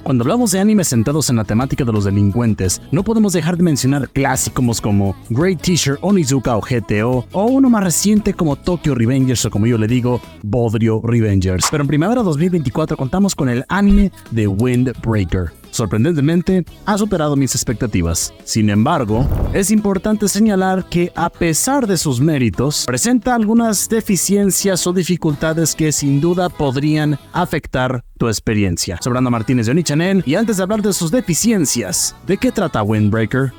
Cuando hablamos de animes centrados en la temática de los delincuentes, no podemos dejar de mencionar clásicos como Great Teacher Onizuka o GTO, o uno más reciente como Tokyo Revengers o, como yo le digo, Bodrio Revengers. Pero en primavera 2024 contamos con el anime de Windbreaker. Sorprendentemente, ha superado mis expectativas. Sin embargo, es importante señalar que, a pesar de sus méritos, presenta algunas deficiencias o dificultades que sin duda podrían afectar tu experiencia. Soy Brandon Martínez de Oni-Channel, y antes de hablar de sus deficiencias, ¿de qué trata Windbreaker?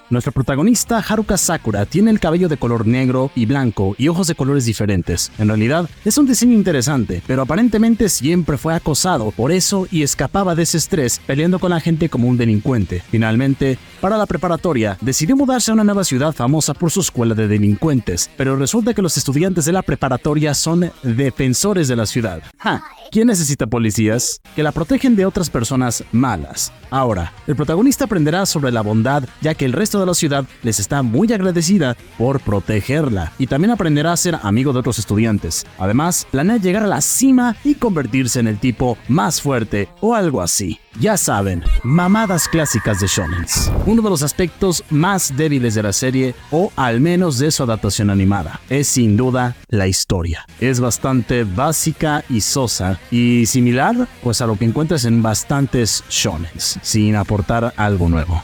Nuestra protagonista, Haruka Sakura, tiene el cabello de color negro y blanco y ojos de colores diferentes. En realidad, es un diseño interesante, pero aparentemente siempre fue acosado por eso y escapaba de ese estrés peleando con la gente como un delincuente. Finalmente, para la preparatoria, decidió mudarse a una nueva ciudad famosa por su escuela de delincuentes, pero resulta que los estudiantes de la preparatoria son defensores de la ciudad. ¿Quién necesita policías? Que la protegen de otras personas malas. Ahora, el protagonista aprenderá sobre la bondad, ya que el resto de la ciudad les está muy agradecida por protegerla, y también aprenderá a ser amigo de otros estudiantes. Además, planea llegar a la cima y convertirse en el tipo más fuerte o algo así. Ya saben, mamadas clásicas de shonens. Uno de los aspectos más débiles de la serie, o al menos de su adaptación animada, es sin duda la historia. Es bastante básica y sosa, y similar pues a lo que encuentras en bastantes shonens, sin aportar algo nuevo.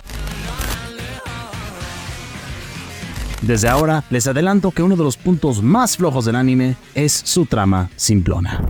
Desde ahora, les adelanto que uno de los puntos más flojos del anime es su trama simplona.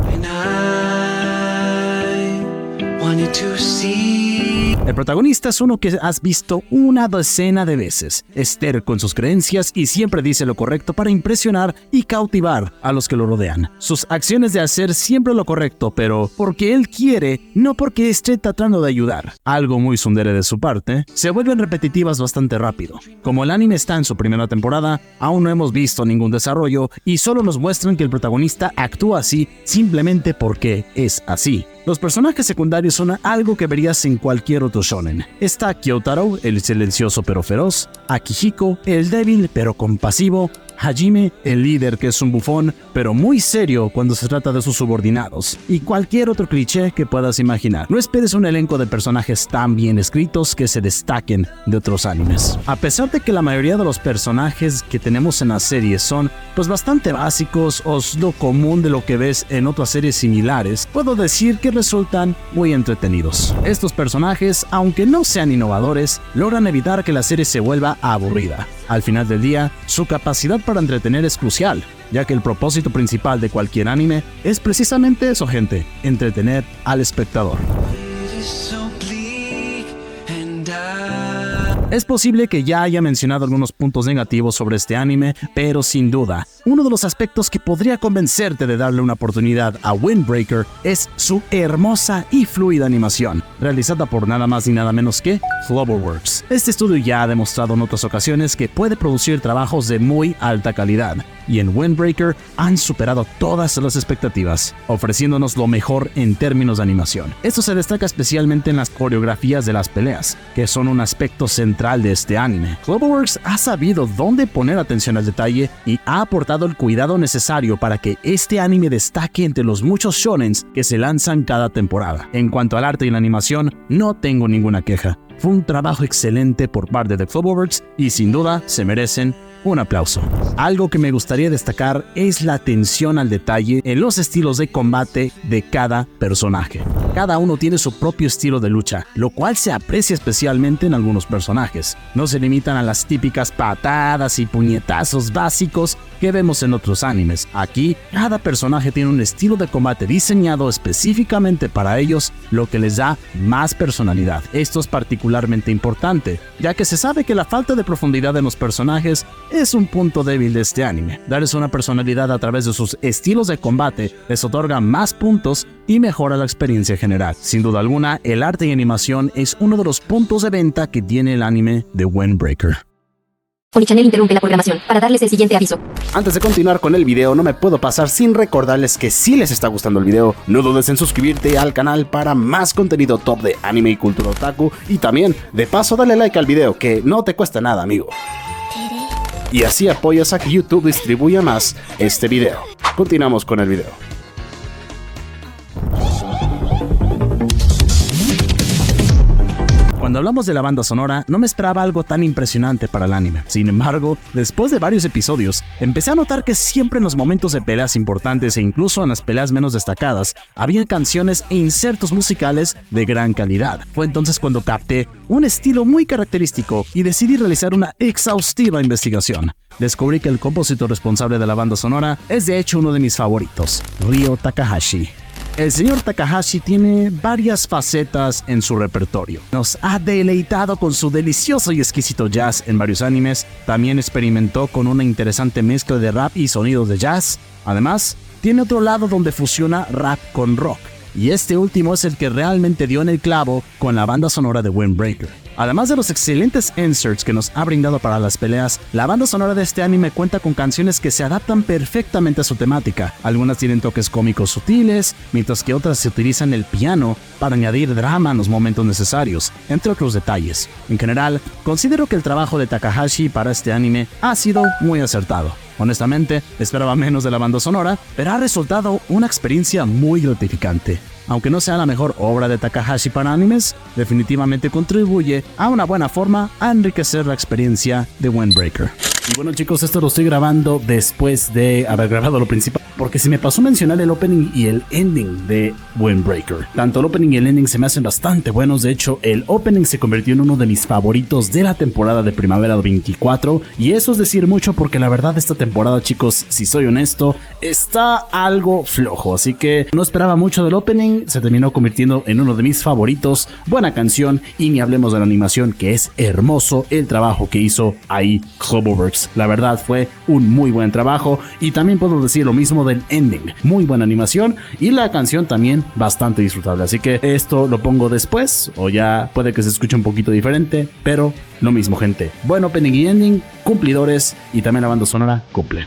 El protagonista es uno que has visto una docena de veces. Es terco en sus creencias y siempre dice lo correcto para impresionar y cautivar a los que lo rodean. Sus acciones de hacer siempre lo correcto, pero porque él quiere, no porque esté tratando de ayudar. Algo muy tsundere de su parte, se vuelven repetitivas bastante rápido. Como el anime está en su primera temporada, aún no hemos visto ningún desarrollo y solo nos muestran que el protagonista actúa así simplemente porque es así. Los personajes secundarios son algo que verías en cualquier otro shonen. Está Kyotaro, el silencioso pero feroz, Akihiko, el débil pero compasivo, Hajime, el líder que es un bufón, pero muy serio cuando se trata de sus subordinados, y cualquier otro cliché que puedas imaginar. No esperes un elenco de personajes tan bien escritos que se destaquen de otros animes. A pesar de que la mayoría de los personajes que tenemos en la serie son pues bastante básicos o es lo común de lo que ves en otras series similares, puedo decir que resultan muy entretenidos. Estos personajes, aunque no sean innovadores, logran evitar que la serie se vuelva aburrida. Al final del día, su capacidad para entretener es crucial, ya que el propósito principal de cualquier anime es precisamente eso, gente, entretener al espectador. Es posible que ya haya mencionado algunos puntos negativos sobre este anime, pero sin duda, uno de los aspectos que podría convencerte de darle una oportunidad a Windbreaker es su hermosa y fluida animación, realizada por nada más ni nada menos que Cloverworks. Este estudio ya ha demostrado en otras ocasiones que puede producir trabajos de muy alta calidad, y en Windbreaker han superado todas las expectativas, ofreciéndonos lo mejor en términos de animación. Esto se destaca especialmente en las coreografías de las peleas, que son un aspecto central de este anime. Cloverworks ha sabido dónde poner atención al detalle y ha aportado el cuidado necesario para que este anime destaque entre los muchos shonens que se lanzan cada temporada. En cuanto al arte y la animación, no tengo ninguna queja. Fue un trabajo excelente por parte de Cloverworks y sin duda se merecen un aplauso. Algo que me gustaría destacar es la atención al detalle en los estilos de combate de cada personaje. Cada uno tiene su propio estilo de lucha, lo cual se aprecia especialmente en algunos personajes. No se limitan a las típicas patadas y puñetazos básicos que vemos en otros animes. Aquí, cada personaje tiene un estilo de combate diseñado específicamente para ellos, lo que les da más personalidad. Esto es particularmente importante, ya que se sabe que la falta de profundidad en los personajes es un punto débil de este anime. Darles una personalidad a través de sus estilos de combate les otorga más puntos y mejora la experiencia general. Sin duda alguna, el arte y animación es uno de los puntos de venta que tiene el anime de Windbreaker. Oni-Channel interrumpe la programación para darles el siguiente aviso. Antes de continuar con el video, no me puedo pasar sin recordarles que si les está gustando el video, no dudes en suscribirte al canal para más contenido top de anime y cultura otaku, y también, de paso, dale like al video, que no te cuesta nada, amigo. Y así apoyas a que YouTube distribuya más este video. Continuamos con el video. Cuando hablamos de la banda sonora, no me esperaba algo tan impresionante para el anime. Sin embargo, después de varios episodios, empecé a notar que siempre en los momentos de peleas importantes e incluso en las peleas menos destacadas, había canciones e insertos musicales de gran calidad. Fue entonces cuando capté un estilo muy característico y decidí realizar una exhaustiva investigación. Descubrí que el compositor responsable de la banda sonora es de hecho uno de mis favoritos, Ryo Takahashi. El señor Takahashi tiene varias facetas en su repertorio. Nos ha deleitado con su delicioso y exquisito jazz en varios animes. También experimentó con una interesante mezcla de rap y sonidos de jazz. Además, tiene otro lado donde fusiona rap con rock. Y este último es el que realmente dio en el clavo con la banda sonora de Windbreaker. Además de los excelentes inserts que nos ha brindado para las peleas, la banda sonora de este anime cuenta con canciones que se adaptan perfectamente a su temática. Algunas tienen toques cómicos sutiles, mientras que otras se utilizan el piano para añadir drama en los momentos necesarios, entre otros detalles. En general, considero que el trabajo de Takahashi para este anime ha sido muy acertado. Honestamente, esperaba menos de la banda sonora, pero ha resultado una experiencia muy gratificante. Aunque no sea la mejor obra de Takahashi para animes, definitivamente contribuye a una buena forma a enriquecer la experiencia de Windbreaker. Y bueno chicos, esto lo estoy grabando después de haber grabado lo principal, porque se me pasó mencionar el opening y el ending de Windbreaker. Tanto el opening y el ending se me hacen bastante buenos. De hecho, el opening se convirtió en uno de mis favoritos de la temporada de Primavera 24, y eso es decir mucho porque la verdad esta temporada, chicos, si soy honesto, está algo flojo, así que no esperaba mucho del opening. Se terminó convirtiendo en uno de mis favoritos. Buena canción, y ni hablemos de la animación, que es hermoso el trabajo que hizo ahí Cloverworks. La verdad fue un muy buen trabajo, y también puedo decir lo mismo del ending. Muy buena animación y la canción también bastante disfrutable, así que esto lo pongo después, o ya puede que se escuche un poquito diferente, pero lo mismo gente. Buen opening y ending, cumplidores, y también la banda sonora cumple.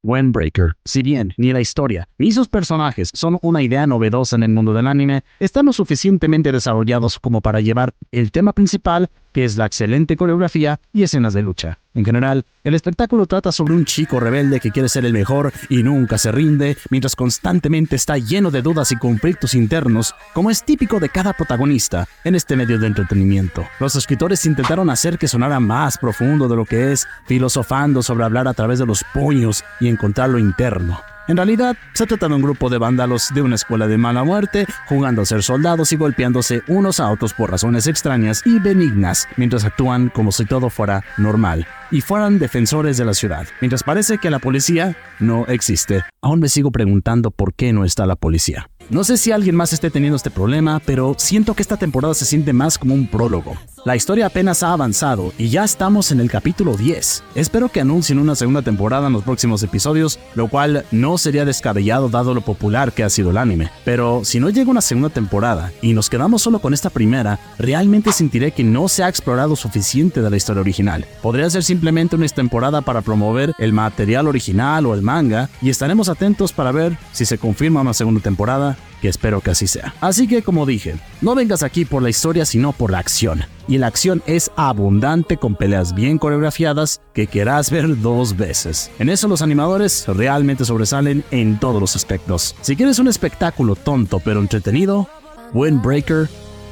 Windbreaker, si bien ni la historia ni sus personajes son una idea novedosa en el mundo del anime, están lo suficientemente desarrollados como para llevar el tema principal, que es la excelente coreografía y escenas de lucha. En general, el espectáculo trata sobre un chico rebelde que quiere ser el mejor y nunca se rinde, mientras constantemente está lleno de dudas y conflictos internos, como es típico de cada protagonista en este medio de entretenimiento. Los escritores intentaron hacer que sonara más profundo de lo que es, filosofando sobre hablar a través de los puños y encontrar lo interno. En realidad, se trata de un grupo de vándalos de una escuela de mala muerte, jugando a ser soldados y golpeándose unos a otros por razones extrañas y benignas, mientras actúan como si todo fuera normal y fueran defensores de la ciudad, mientras parece que la policía no existe. Aún me sigo preguntando por qué no está la policía. No sé si alguien más esté teniendo este problema, pero siento que esta temporada se siente más como un prólogo. La historia apenas ha avanzado y ya estamos en el capítulo 10. Espero que anuncien una segunda temporada en los próximos episodios, lo cual no sería descabellado dado lo popular que ha sido el anime. Pero si no llega una segunda temporada y nos quedamos solo con esta primera, realmente sentiré que no se ha explorado suficiente de la historia original. Podría ser simplemente una temporada para promover el material original o el manga, y estaremos atentos para ver si se confirma una segunda temporada, que espero que así sea. Así que, como dije, no vengas aquí por la historia sino por la acción. Y la acción es abundante, con peleas bien coreografiadas que querrás ver 2 veces. En eso los animadores realmente sobresalen en todos los aspectos. Si quieres un espectáculo tonto pero entretenido, Windbreaker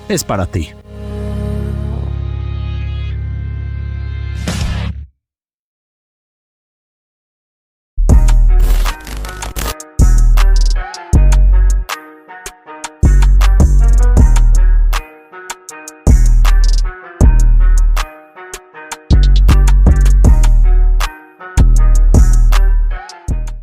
es para ti.